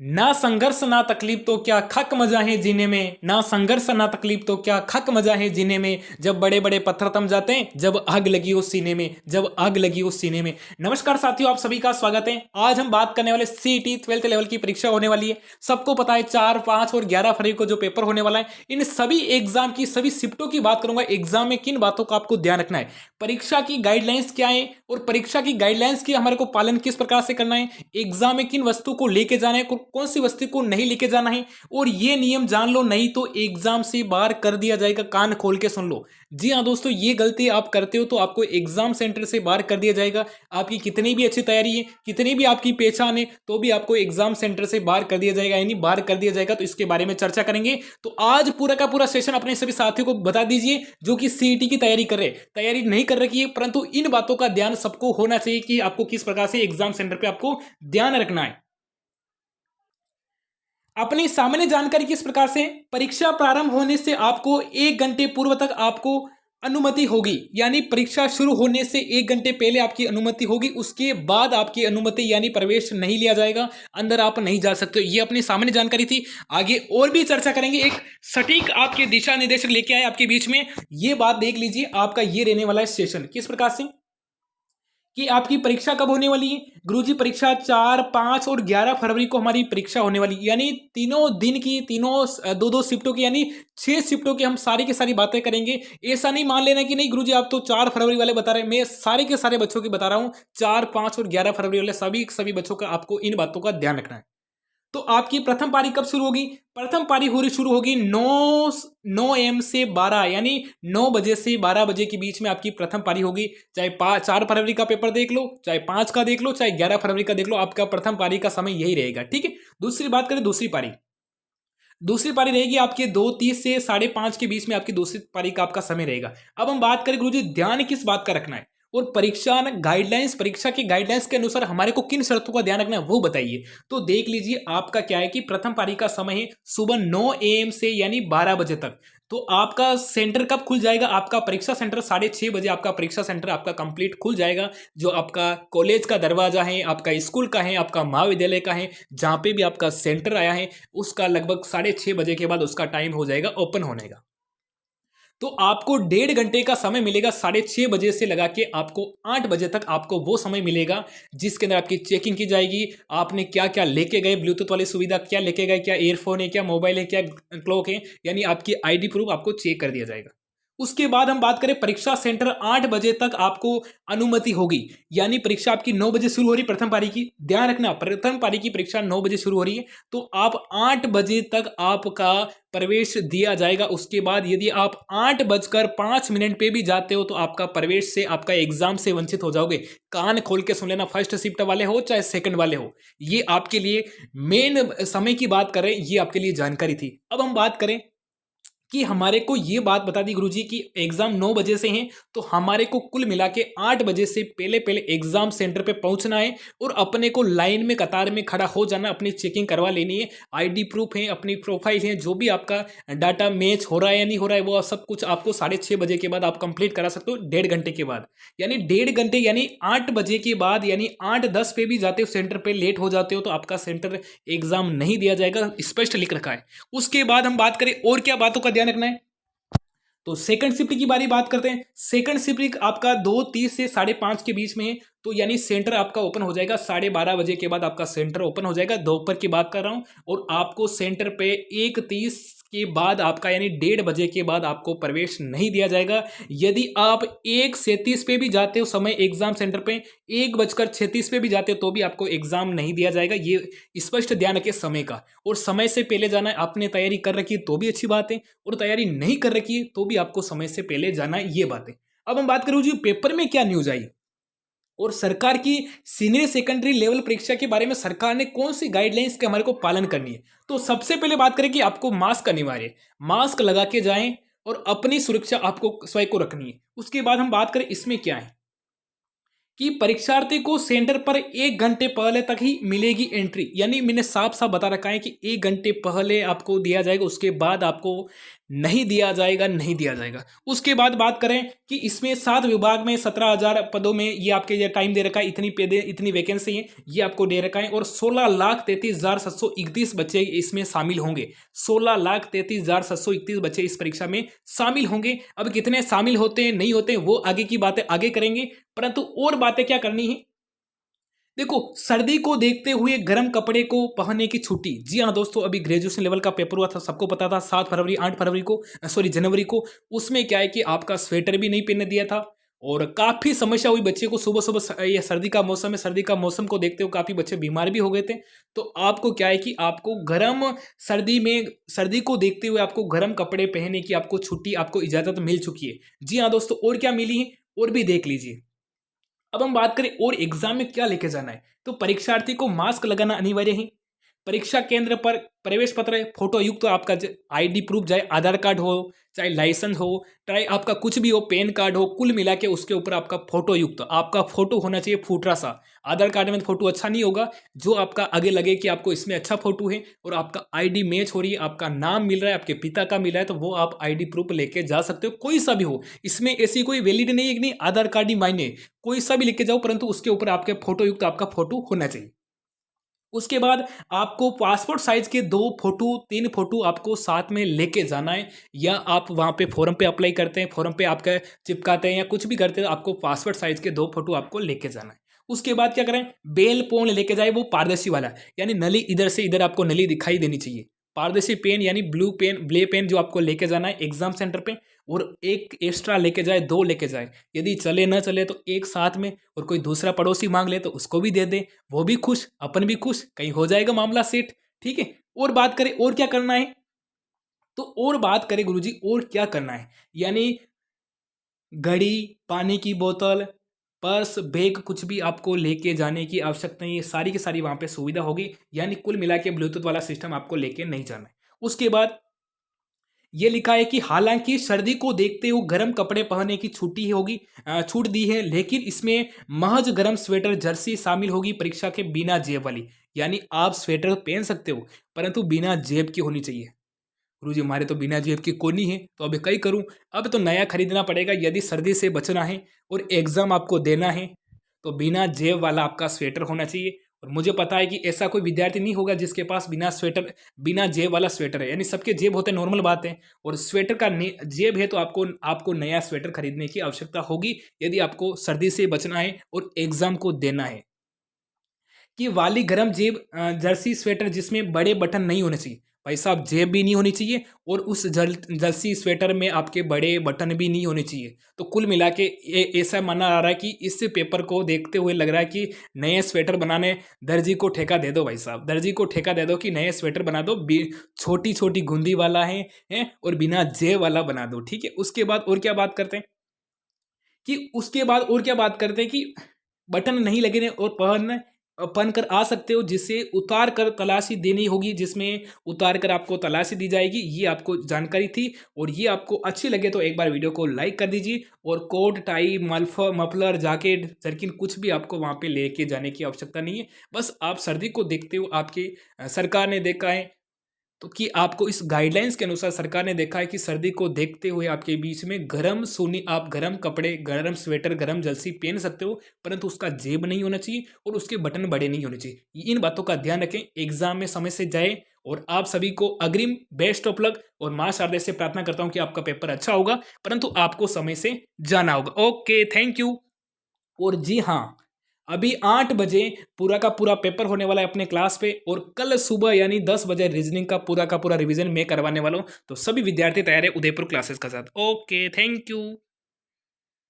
ना संघर्ष ना तकलीफ तो क्या खक मजा है जीने में। ना संघर्ष ना तकलीफ तो क्या खक मजा है जीने में। जब बड़े बड़े पत्थर थम जाते हैं, जब आग लगी हो सीने में, जब आग लगी हो सीने में। नमस्कार साथियों, आप सभी का स्वागत है। आज हम बात करने वाले सीईटी 12th लेवल की परीक्षा होने वाली है। सबको पता है 4, 5 और 11 फरवरी को जो पेपर होने वाला है, इन सभी एग्जाम की सभी शिफ्टों की बात करूंगा। एग्जाम में किन बातों का आपको ध्यान रखना है, परीक्षा की गाइडलाइंस क्या है और परीक्षा की गाइडलाइंस की हमारे को पालन किस प्रकार से करना है, एग्जाम में किन वस्तु को लेके जाना है, कौन सी वस्तु को नहीं लेके जाना है। और ये नियम जान लो, नहीं तो एग्जाम से बाहर कर दिया जाएगा। कान खोल के सुन लो। जी हाँ दोस्तों, ये गलती आप करते हो तो आपको एग्जाम सेंटर से बाहर कर दिया जाएगा। आपकी कितनी भी अच्छी तैयारी है, कितनी भी आपकी पहचान है, तो भी आपको एग्जाम सेंटर से बाहर कर दिया जाएगा, यानी बाहर कर दिया जाएगा। तो इसके बारे में चर्चा करेंगे। तो आज पूरा का पूरा सेशन अपने सभी साथियों को बता दीजिए जो कि सीईटी की तैयारी कर रहे, तैयारी नहीं कर रखी है, परंतु इन बातों का ध्यान सबको होना चाहिए कि आपको किस प्रकार से एग्जाम सेंटर पे आपको ध्यान रखना है। अपनी सामान्य जानकारी किस प्रकार से, परीक्षा प्रारंभ होने से आपको 1 घंटे पूर्व तक आपको अनुमति होगी, यानी परीक्षा शुरू होने से 1 घंटे पहले आपकी अनुमति होगी। उसके बाद आपकी अनुमति यानी प्रवेश नहीं लिया जाएगा, अंदर आप नहीं जा सकते। ये अपनी सामान्य जानकारी थी। आगे और भी चर्चा करेंगे। एक सटीक आपके दिशा निर्देशक लेके आए आपके बीच में। ये बात देख लीजिए, आपका ये रहने वाला है सेशन किस प्रकार से कि आपकी परीक्षा कब होने वाली है। गुरुजी परीक्षा 4, 5 और 11 फरवरी को हमारी परीक्षा होने वाली है, यानी तीनों दिन की, तीनों दो दो शिफ्टों की, यानी 6 शिफ्टों की हम सारी की सारी बातें करेंगे। ऐसा नहीं मान लेना कि नहीं गुरुजी आप तो 4 फरवरी वाले बता रहे हैं। मैं सारे के सारे बच्चों की बता रहा हूँ। 4, 5 और 11 फरवरी वाले सभी बच्चों का आपको इन बातों का ध्यान रखना है। तो आपकी प्रथम पारी कब शुरू होगी, प्रथम पारी शुरू होगी 9 एम से 12, यानी 9 बजे से 12 बजे के बीच में आपकी प्रथम पारी होगी। चाहे 4 फरवरी का पेपर देख लो, चाहे 5 का देख लो, चाहे 11 फरवरी का देख लो, आपका प्रथम पारी का समय यही रहेगा। ठीक है। दूसरी बात करें, दूसरी पारी रहेगी आपके 2:30 से 5:30 के बीच में आपकी दूसरी पारी का आपका समय रहेगा। अब हम बात करें गुरुजी ध्यान किस बात का रखना है और परीक्षा की गाइडलाइंस के अनुसार हमारे को किन शर्तों का ध्यान रखना है वो बताइए। तो देख लीजिए, आपका क्या है कि प्रथम पारी का समय है सुबह 9 AM से यानी 12 बजे तक। तो आपका सेंटर कब खुल जाएगा, आपका परीक्षा सेंटर 6:30 बजे आपका परीक्षा सेंटर आपका कंप्लीट खुल जाएगा। जो आपका कॉलेज का दरवाजा है, आपका स्कूल का है, आपका महाविद्यालय का है, जहां पे भी आपका सेंटर आया है, उसका लगभग 6:30 बजे के बाद उसका टाइम हो जाएगा ओपन होने का। तो आपको 1.5 घंटे का समय मिलेगा। 6:30 बजे से लगा के आपको 8 बजे तक आपको वो समय मिलेगा जिसके अंदर आपकी चेकिंग की जाएगी। आपने क्या क्या लेके गए, ब्लूटूथ वाली सुविधा क्या लेके गए, क्या ईयरफोन है, क्या मोबाइल है, क्या क्लॉक है, यानी आपकी आईडी प्रूफ आपको चेक कर दिया जाएगा। उसके बाद हम बात करें, परीक्षा सेंटर 8 बजे तक आपको अनुमति होगी, यानी परीक्षा आपकी 9 बजे शुरू हो रही प्रथम पारी की। ध्यान रखना, प्रथम पारी की परीक्षा 9 बजे शुरू हो रही है, तो आप 8 बजे तक आपका प्रवेश दिया जाएगा। उसके बाद यदि आप 8:05 पे भी जाते हो तो आपका प्रवेश से, आपका एग्जाम से वंचित हो जाओगे। कान खोल के सुन लेना, फर्स्ट शिफ्ट वाले हो चाहे सेकंड वाले हो, ये आपके लिए मेन समय की बात करें, ये आपके लिए जानकारी थी। अब हम बात करें कि हमारे को ये बात बता दी गुरुजी कि एग्जाम 9 बजे से हैं, तो हमारे को कुल मिला के 8 बजे से पहले पहले एग्जाम सेंटर पे पहुंचना है और अपने को लाइन में, कतार में खड़ा हो जाना, अपनी चेकिंग करवा लेनी है। आईडी प्रूफ है, अपनी प्रोफाइल है, जो भी आपका डाटा मैच हो रहा है या नहीं हो रहा है, वो सब कुछ आपको 6:30 बजे के बाद आप कंप्लीट करा सकते हो। 1.5 घंटे के बाद, यानी 1.5 घंटे, यानी 8 बजे के बाद, यानी 8:10 पे भी जाते हो सेंटर पे, लेट हो जाते हो तो आपका सेंटर एग्जाम नहीं दिया जाएगा, स्पष्ट लिख रखा है। उसके बाद हम बात करें और क्या बातों का ध्यान रखना है, तो सेकंड शिफ्ट की बारी बात करते हैं। सेकंड शिफ्ट आपका 2:30 से 5:30 के बीच में है, तो यानी सेंटर आपका ओपन हो जाएगा 12:30 बजे के बाद आपका सेंटर ओपन हो जाएगा। दोपहर की बात कर रहा हूं, और आपको सेंटर पे 1:30 के बाद आपका, यानी 1:30 बजे के बाद आपको प्रवेश नहीं दिया जाएगा। यदि आप 1:37 पे भी जाते हो समय एग्जाम सेंटर पे, 1:36 पे भी जाते हो तो भी आपको एग्जाम नहीं दिया जाएगा। ये स्पष्ट ध्यान रखिए समय का, और समय से पहले जाना है। आपने तैयारी कर रखी है तो भी अच्छी बात है, और तैयारी नहीं कर रखी है तो भी आपको समय से पहले जाना है, ये बात है। अब हम बात करें जी पेपर में क्या न्यूज आई और सरकार की सीनियर सेकेंडरी लेवल परीक्षा के बारे में सरकार ने कौन सी गाइडलाइंस के हमारे को पालन करनी है। तो सबसे पहले बात करें कि आपको मास्क अनिवार्य है, मास्क लगा के जाएं और अपनी सुरक्षा आपको स्वयं को रखनी है। उसके बाद हम बात करें इसमें क्या है कि परीक्षार्थी को सेंटर पर 1 घंटे पहले तक ही मिलेगी एंट्री, यानी मैंने साफ साफ बता रखा है कि 1 घंटे पहले आपको दिया जाएगा, उसके बाद आपको नहीं दिया जाएगा, नहीं दिया जाएगा। उसके बाद बात करें कि इसमें 7 विभाग में 17,000 पदों में ये आपके ये टाइम दे रखा है, इतनी पदे इतनी वैकेंसी है ये आपको दे रखा है, और 16,33,731 बच्चे इसमें शामिल होंगे। 16,33,731 बच्चे इस परीक्षा में शामिल होंगे। अब कितने शामिल होते हैं नहीं होते वो आगे की बातें आगे करेंगे, परंतु और बातें क्या करनी है। देखो, सर्दी को देखते हुए गर्म कपड़े को पहनने की छुट्टी। जी हाँ दोस्तों, अभी ग्रेजुएशन लेवल का पेपर हुआ था, सबको पता था 7 फरवरी 8 फरवरी को, सॉरी जनवरी को। उसमें क्या है कि आपका स्वेटर भी नहीं पहनने दिया था और काफ़ी समस्या हुई बच्चे को। सुबह सुबह ये सर्दी का मौसम है, सर्दी का मौसम को देखते हुए काफ़ी बच्चे बीमार भी हो गए थे। तो आपको क्या है कि आपको गर्म सर्दी में, सर्दी को देखते हुए आपको गर्म कपड़े पहनने की आपको छुट्टी, आपको इजाज़त मिल चुकी है। जी हाँ दोस्तों, और क्या मिली है और भी देख लीजिए। अब हम बात करें और एग्जाम में क्या लेके जाना है, तो परीक्षार्थी को मास्क लगाना अनिवार्य है। परीक्षा केंद्र पर प्रवेश पत्र, फोटो युक्त आपका आईडी प्रूफ, चाहे आधार कार्ड हो, चाहे लाइसेंस हो, चाहे आपका कुछ भी हो, पैन कार्ड हो, कुल मिला के उसके ऊपर आपका फोटो युक्त आपका फोटो होना चाहिए, फुटरा सा। आधार कार्ड में फोटो अच्छा नहीं होगा, जो आपका आगे लगे कि आपको इसमें अच्छा फोटो है और आपका आईडी मैच हो रही है, आपका नाम मिल रहा है, आपके पिता का मिला है, तो वो आप आईडी प्रूफ लेके जा सकते हो, कोई सा भी हो। इसमें ऐसी कोई वैलिड नहीं है कि नहीं आधार कार्ड ही मायने, कोई सा भी लेके जाओ, परंतु उसके ऊपर आपके फोटो युक्त आपका फोटो होना चाहिए। उसके बाद आपको पासपोर्ट साइज के 2 फोटो 3 फोटो आपको साथ में लेके जाना है, या आप वहाँ पे फॉर्म पे अप्लाई करते हैं, फॉर्म पे आपका चिपकाते हैं या कुछ भी करते हैं, आपको पासपोर्ट साइज के 2 फोटो आपको लेके जाना है। उसके बाद क्या करें, बेल पोन लेके जाए, वो पारदर्शी वाला, यानी नली इधर से इधर आपको नली दिखाई देनी चाहिए। पारदर्शी पेन यानी ब्लू पेन, ब्ले पेन जो आपको लेके जाना है एग्जाम सेंटर पे, और एक एक्स्ट्रा लेके जाए, 2 लेके जाए। यदि चले ना चले तो एक साथ में, और कोई दूसरा पड़ोसी मांग ले तो उसको भी दे दे, वो भी खुश, अपन भी खुश, कहीं हो जाएगा मामला सेट। ठीक है, और बात करें और क्या करना है, तो और बात करें गुरुजी और क्या करना है, यानी घड़ी, पानी की बोतल, पर्स, बैग, कुछ भी आपको लेके जाने की आवश्यकता नहीं है, सारी की सारी वहाँ पे सुविधा होगी, यानी कुल मिला के ब्लूटूथ वाला सिस्टम आपको लेके नहीं जाना है। उसके बाद ये लिखा है कि हालांकि सर्दी को देखते हुए गर्म कपड़े पहनने की छुट्टी होगी, छूट दी है, लेकिन इसमें महज गर्म स्वेटर जर्सी शामिल होगी परीक्षा के बिना जेब वाली। यानी आप स्वेटर पहन सकते हो, परंतु बिना जेब की होनी चाहिए। गुरुजी हमारे तो बिना जेब की कोनी है, तो अभी कई करूं, अब तो नया खरीदना पड़ेगा यदि सर्दी से बचना है और एग्जाम आपको देना है, तो बिना जेब वाला आपका स्वेटर होना चाहिए। और मुझे पता है कि ऐसा कोई विद्यार्थी नहीं होगा जिसके पास बिना स्वेटर, बिना जेब वाला स्वेटर है, यानी सबके जेब होते हैं, नॉर्मल बात है, और स्वेटर का जेब है, तो आपको आपको नया स्वेटर खरीदने की आवश्यकता होगी यदि आपको सर्दी से बचना है और एग्जाम को देना है। कि वाली गरम जेब जर्सी स्वेटर जिसमें बड़े बटन नहीं होने चाहिए, भाई साहब जेब भी नहीं होनी चाहिए, और उस जर्सी स्वेटर में आपके बड़े बटन भी नहीं होने चाहिए। तो कुल मिला के ऐसा माना आ रहा है कि इस पेपर को देखते हुए लग रहा है कि नए स्वेटर बनाने दर्जी को ठेका दे दो, भाई साहब दर्जी को ठेका दे दो कि नए स्वेटर बना दो, छोटी छोटी गुंदी वाला है और बिना जेब वाला बना दो। ठीक है, उसके बाद और क्या बात करते हैं कि बटन नहीं लगे और पहन कर आ सकते हो, जिससे उतार कर तलाशी देनी होगी, जिसमें उतार कर आपको तलाशी दी जाएगी। ये आपको जानकारी थी, और ये आपको अच्छी लगे तो एक बार वीडियो को लाइक कर दीजिए, और coat, tie, muffler, jacket, jerkin कुछ भी आपको वहाँ पे लेके जाने की आवश्यकता नहीं है। बस आप सर्दी को देखते हो, आपकी सरकार ने देखा है तो कि आपको इस गाइडलाइंस के अनुसार सरकार ने देखा है कि सर्दी को देखते हुए आपके बीच में गरम सूनी, आप गरम कपड़े, गरम स्वेटर, गरम जर्सी पहन सकते हो, परंतु उसका जेब नहीं होना चाहिए और उसके बटन बड़े नहीं होने चाहिए। इन बातों का ध्यान रखें, एग्जाम में समय से जाए, और आप सभी को अग्रिम बेस्ट ऑफ लक, और मां शारदे से प्रार्थना करता हूं कि आपका पेपर अच्छा होगा, परंतु आपको समय से जाना होगा। Okay, thank you. और जी हाँ, अभी 8 बजे पूरा का पूरा पेपर होने वाला है अपने क्लास पे, और कल सुबह यानी 10 बजे रीजनिंग का पूरा रिवीजन मैं करवाने वाला हूँ। तो सभी विद्यार्थी तैयार है उदयपुर क्लासेस का साथ। Okay, thank you.